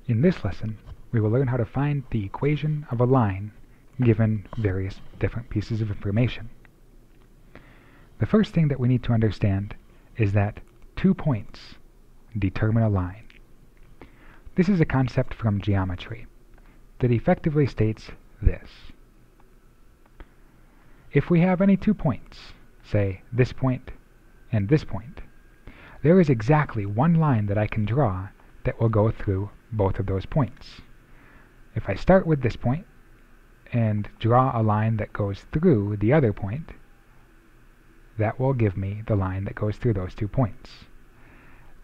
In this lesson, we will learn how to find the equation of a line given various different pieces of information. The first thing that we need to understand is that 2 points determine a line. This is a concept from geometry that effectively states this. If we have any 2 points, say this point and this point, there is exactly one line that I can draw that will go through both of those points. If I start with this point and draw a line that goes through the other point, that will give me the line that goes through those 2 points.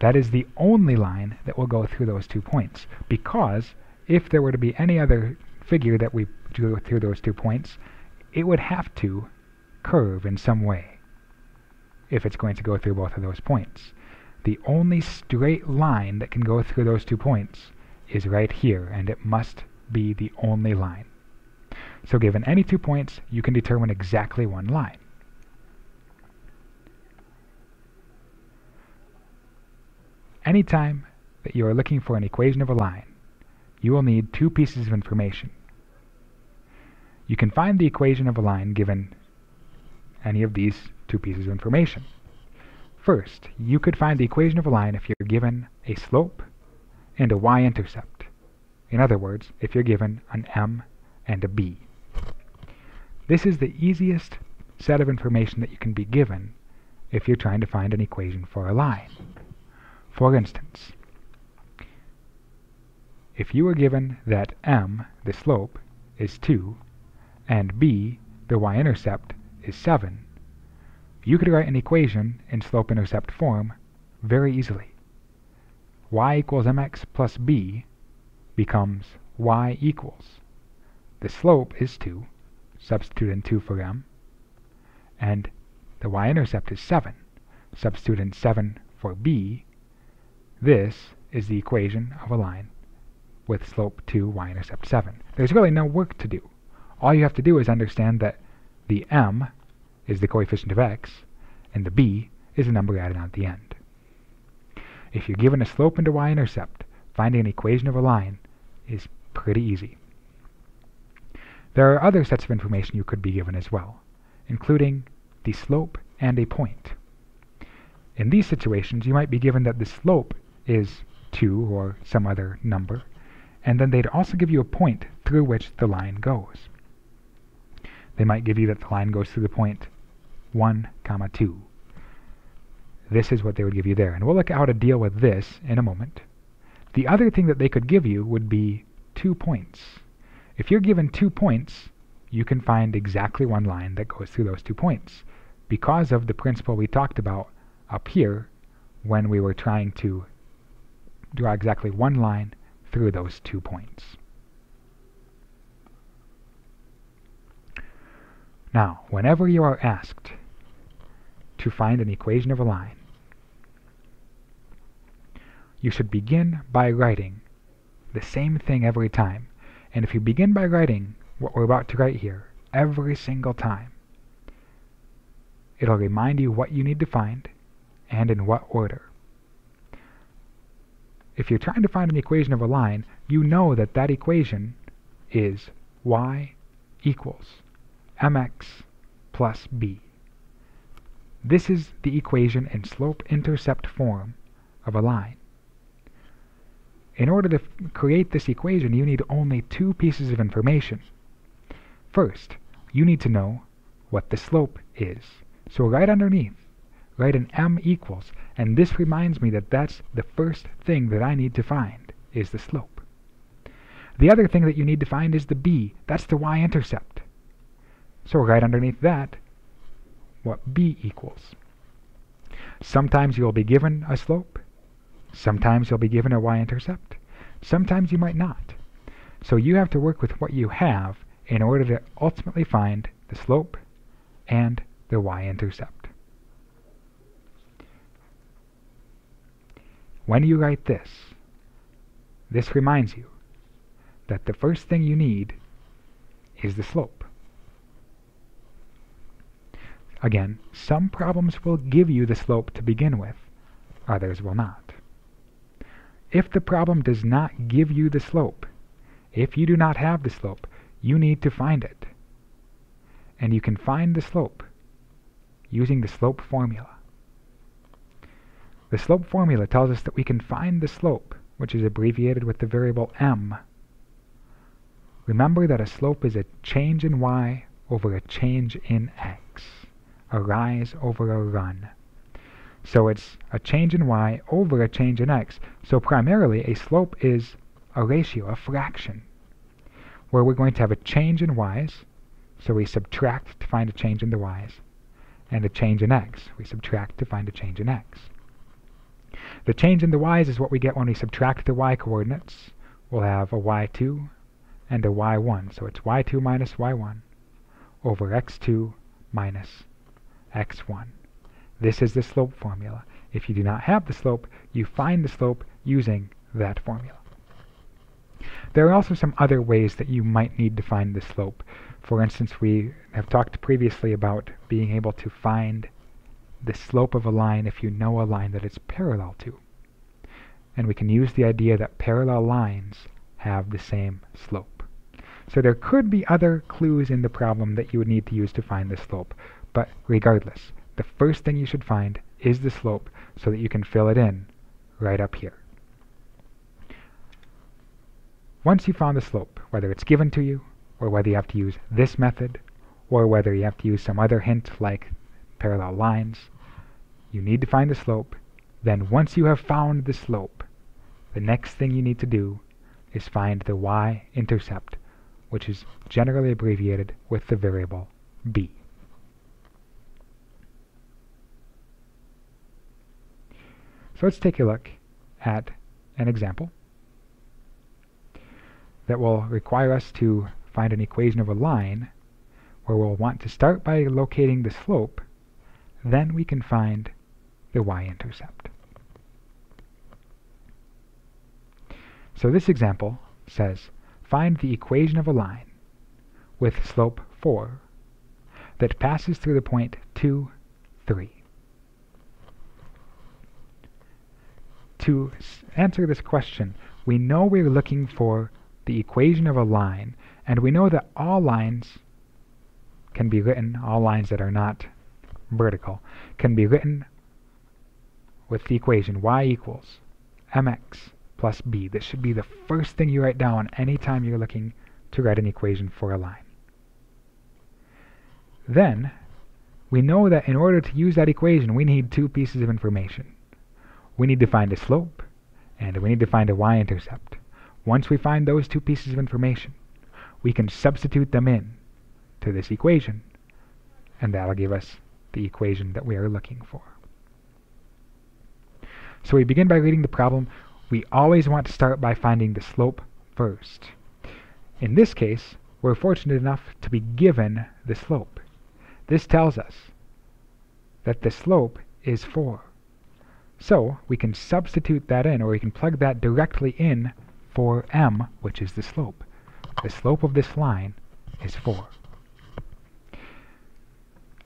That is the only line that will go through those 2 points, because if there were to be any other figure that we drew through those 2 points, it would have to curve in some way if it's going to go through both of those points. The only straight line that can go through those 2 points is right here, and it must be the only line. So given any 2 points, you can determine exactly one line. Anytime that you are looking for an equation of a line, you will need 2 pieces of information. You can find the equation of a line given any of these 2 pieces of information. First, you could find the equation of a line if you're given a slope and a y-intercept. In other words, if you're given an m and a b. This is the easiest set of information that you can be given if you're trying to find an equation for a line. For instance, if you were given that m, the slope, is 2, and b, the y-intercept, is 7, you could write an equation in slope-intercept form very easily. Y equals mx plus b becomes y equals. The slope is 2, substitute in 2 for m, and the y-intercept is 7, substitute in 7 for b. This is the equation of a line with slope 2, y-intercept 7. There's really no work to do. All you have to do is understand that the m is the coefficient of x, and the b is the number added on at the end. If you're given a slope and a y-intercept, finding an equation of a line is pretty easy. There are other sets of information you could be given as well, including the slope and a point. In these situations, you might be given that the slope is 2 or some other number, and then they'd also give you a point through which the line goes. They might give you that the line goes through the point 1, 2. This is what they would give you there, and we'll look at how to deal with this in a moment. The other thing that they could give you would be 2 points. If you're given 2 points, you can find exactly one line that goes through those 2 points, because of the principle we talked about up here when we were trying to draw exactly one line through those 2 points. Now, whenever you are asked to find an equation of a line, you should begin by writing the same thing every time. And if you begin by writing what we're about to write here every single time, it'll remind you what you need to find and in what order. If you're trying to find an equation of a line, you know that that equation is y equals mx plus b. This is the equation in slope-intercept form of a line. In order to create this equation, you need only 2 pieces of information. First, you need to know what the slope is. So right underneath, write an m equals, and this reminds me that that's the first thing that I need to find, is the slope. The other thing that you need to find is the b, that's the y-intercept. So right underneath that, what b equals. Sometimes you'll be given a slope, sometimes you'll be given a y-intercept, sometimes you might not. So you have to work with what you have in order to ultimately find the slope and the y-intercept. When you write this, this reminds you that the first thing you need is the slope. Again, some problems will give you the slope to begin with, others will not. if the problem does not give you the slope, if you do not have the slope, you need to find it. And you can find the slope using the slope formula. The slope formula tells us that we can find the slope, which is abbreviated with the variable m. Remember that a slope is a change in y over a change in x, a rise over a run. So it's a change in y over a change in x. So primarily a slope is a ratio, a fraction, where we're going to have a change in y's, so we subtract to find a change in the y's, and a change in x. We subtract to find a change in x. The change in the y's is what we get when we subtract the y coordinates. We'll have a y2 and a y1, so it's y2 minus y1 over x2 minus x1. This is the slope formula. If you do not have the slope, you find the slope using that formula. There are also some other ways that you might need to find the slope. For instance, we have talked previously about being able to find the slope of a line if you know a line that it's parallel to. And we can use the idea that parallel lines have the same slope. So there could be other clues in the problem that you would need to use to find the slope. But regardless, the first thing you should find is the slope so that you can fill it in right up here. Once you found the slope, whether it's given to you, or whether you have to use this method, or whether you have to use some other hint like parallel lines, you need to find the slope. Then once you have found the slope, the next thing you need to do is find the y-intercept, which is generally abbreviated with the variable b. So let's take a look at an example that will require us to find an equation of a line where we'll want to start by locating the slope, then we can find the y-intercept. So this example says, find the equation of a line with slope 4 that passes through the point 2, 3. To answer this question, we know we're looking for the equation of a line, and we know that all lines can be written, all lines that are not vertical, can be written with the equation y equals mx plus b. This should be the first thing you write down anytime you're looking to write an equation for a line. Then, we know that in order to use that equation, we need two pieces of information. We need to find a slope, and we need to find a y-intercept. Once we find those two pieces of information, we can substitute them in to this equation, and that'll give us the equation that we are looking for. So we begin by reading the problem. We always want to start by finding the slope first. In this case, we're fortunate enough to be given the slope. This tells us that the slope is 4. So we can substitute that in, or we can plug that directly in for m, which is the slope. The slope of this line is 4.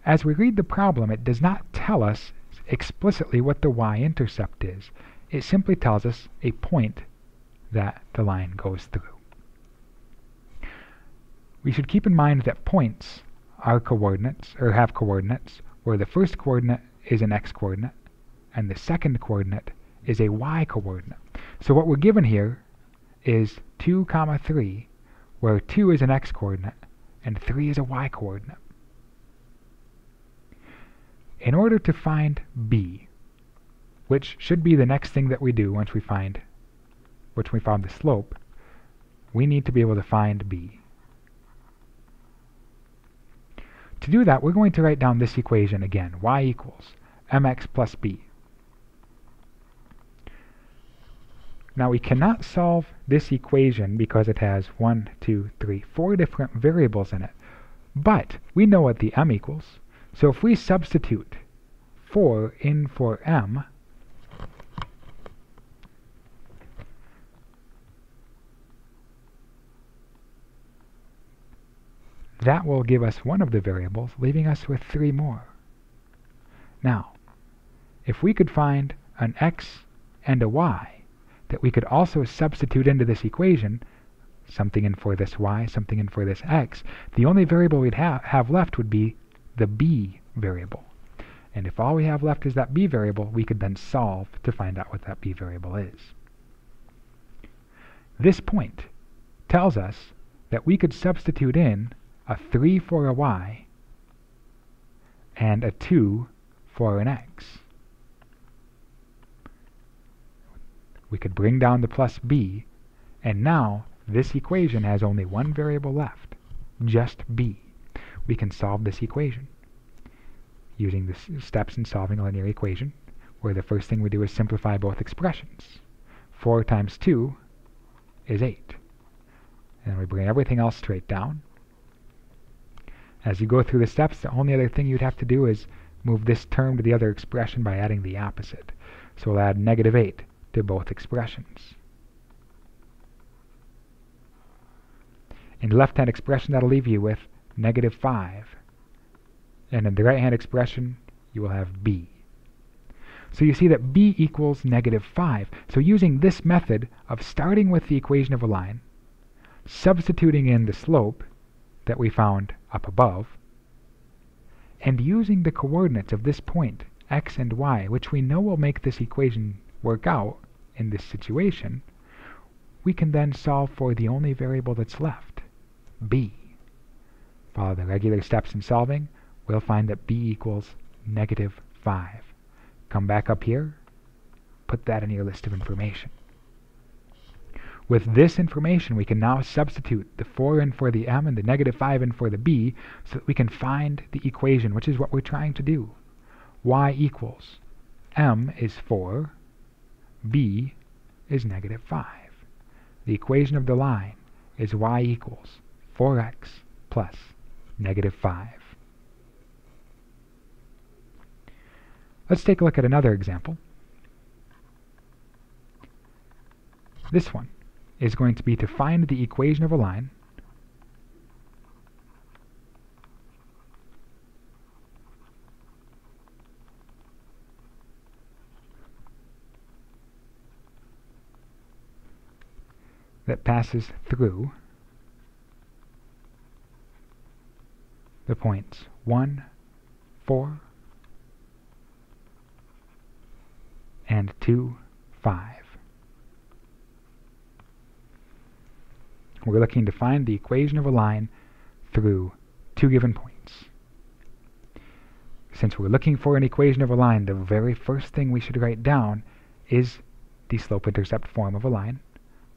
As we read the problem, it does not tell us explicitly what the y-intercept is. It simply tells us a point that the line goes through. We should keep in mind that points are coordinates, or have coordinates, where the first coordinate is an x-coordinate, and the second coordinate is a y-coordinate. So what we're given here is 2, 3, where 2 is an x-coordinate, and 3 is a y-coordinate. In order to find b, which should be the next thing that we do once we found the slope, we need to be able to find b. To do that, we're going to write down this equation again, y equals mx plus b. Now we cannot solve this equation because it has 1, 2, 3, 4 different variables in it, but we know what the m equals. So if we substitute 4 in for m, that will give us one of the variables, leaving us with 3 more. Now, if we could find an x and a y, that we could also substitute into this equation something in for this y, something in for this x. The only variable we'd have left would be the b variable. And if all we have left is that b variable, we could then solve to find out what that b variable is. This point tells us that we could substitute in a 3 for a y and a 2 for an x. We could bring down the plus b, and now this equation has only one variable left, just b. We can solve this equation using the steps in solving a linear equation, where the first thing we do is simplify both expressions. 4 times 2 is 8. And then we bring everything else straight down. As you go through the steps, the only other thing you'd have to do is move this term to the other expression by adding the opposite. So we'll add negative 8 to both expressions. In the left-hand expression, that'll leave you with negative 5. And in the right-hand expression, you will have b. So you see that b equals negative 5. So using this method of starting with the equation of a line, substituting in the slope that we found up above, and using the coordinates of this point, x and y, which we know will make this equation work out in this situation, we can then solve for the only variable that's left, b. Follow the regular steps in solving. We'll find that b equals negative 5. Come back up here, put that in your list of information. With this information, we can now substitute the 4 in for the m and the negative 5 in for the b, so that we can find the equation, which is what we're trying to do. Y equals m is 4, b is negative 5. The equation of the line is y equals 4x plus negative 5. Let's take a look at another example. This one is going to be to find the equation of a line that passes through the points 1, 4, and 2, 5. We're looking to find the equation of a line through two given points. Since we're looking for an equation of a line, the very first thing we should write down is the slope-intercept form of a line,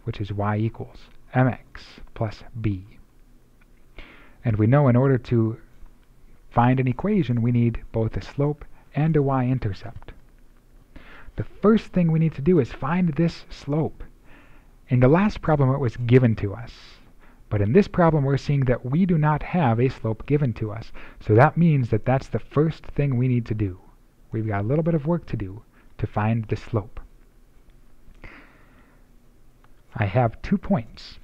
which is y equals mx plus b. And we know in order to find an equation, we need both a slope and a y-intercept. The first thing we need to do is find this slope. In the last problem, it was given to us. But in this problem, we're seeing that we do not have a slope given to us. So that means that that's the first thing we need to do. We've got a little bit of work to do to find the slope. I have 2 points.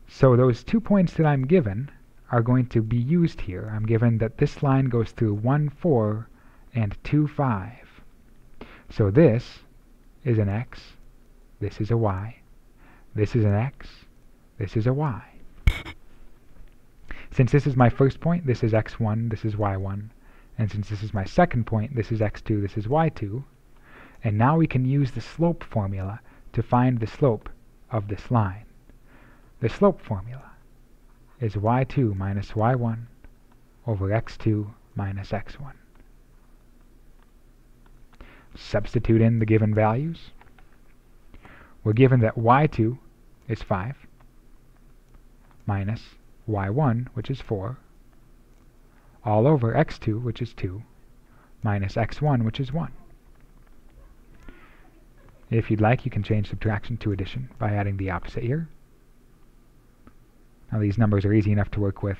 So those 2 points that I'm given are going to be used here. I'm given that this line goes through 1, 4 and 2, 5. So this is an x, this is a y, this is an x, this is a y. Since this is my first point, this is x1, this is y1. And since this is my second point, this is x2, this is y2. And now we can use the slope formula to find the slope of this line. The slope formula is y2 minus y1 over x2 minus x1. Substitute in the given values. We're given that y2 is 5 minus y1, which is 4, all over x2, which is 2, minus x1, which is 1. If you'd like, you can change subtraction to addition by adding the opposite here. Now these numbers are easy enough to work with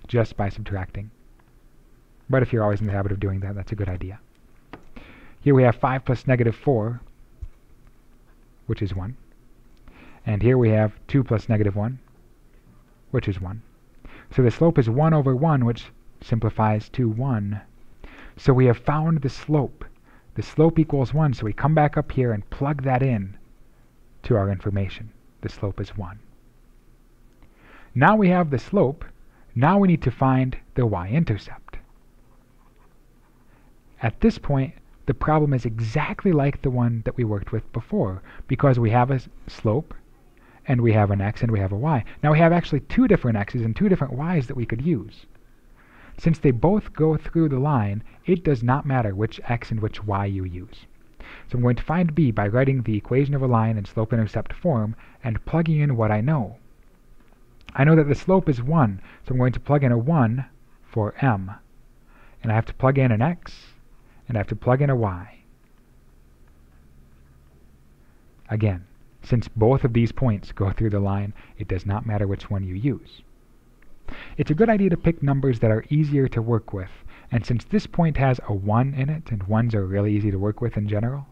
just by subtracting. But if you're always in the habit of doing that, that's a good idea. Here we have 5 plus negative 4, which is 1. And here we have 2 plus negative 1, which is 1. So the slope is 1 over 1, which simplifies to 1. So we have found the slope. The slope equals 1, so we come back up here and plug that in to our information. The slope is 1. Now we have the slope. Now we need to find the y-intercept. At this point, the problem is exactly like the one that we worked with before, because we have a slope, and we have an x, and we have a y. Now we have actually 2 different x's and 2 different y's that we could use. Since they both go through the line, it does not matter which x and which y you use. So I'm going to find b by writing the equation of a line in slope-intercept form and plugging in what I know. I know that the slope is 1, so I'm going to plug in a 1 for m. And I have to plug in an x, and I have to plug in a y. Again, since both of these points go through the line, it does not matter which one you use. It's a good idea to pick numbers that are easier to work with, and since this point has a 1 in it, and 1s are really easy to work with in general,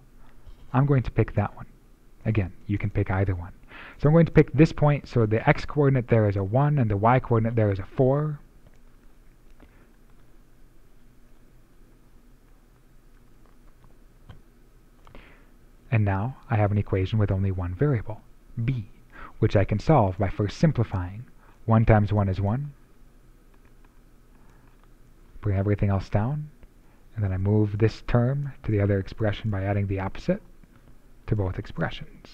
I'm going to pick that one. Again, you can pick either one. So I'm going to pick this point, so the x-coordinate there is a 1, and the y-coordinate there is a 4. And now I have an equation with only one variable, b, which I can solve by first simplifying. 1 times 1 is 1. Bring everything else down, and then I move this term to the other expression by adding the opposite to both expressions.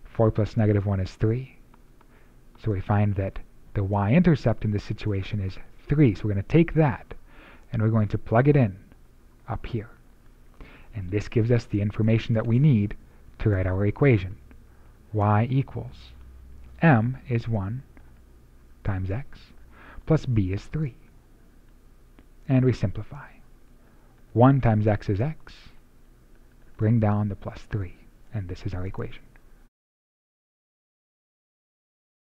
4 plus negative 1 is 3. So we find that the y-intercept in this situation is 3. So we're going to take that, and we're going to plug it in up here. And this gives us the information that we need to write our equation. Y equals m is 1 times x plus b is 3. And we simplify. 1 times x is x. Bring down the plus 3. And this is our equation.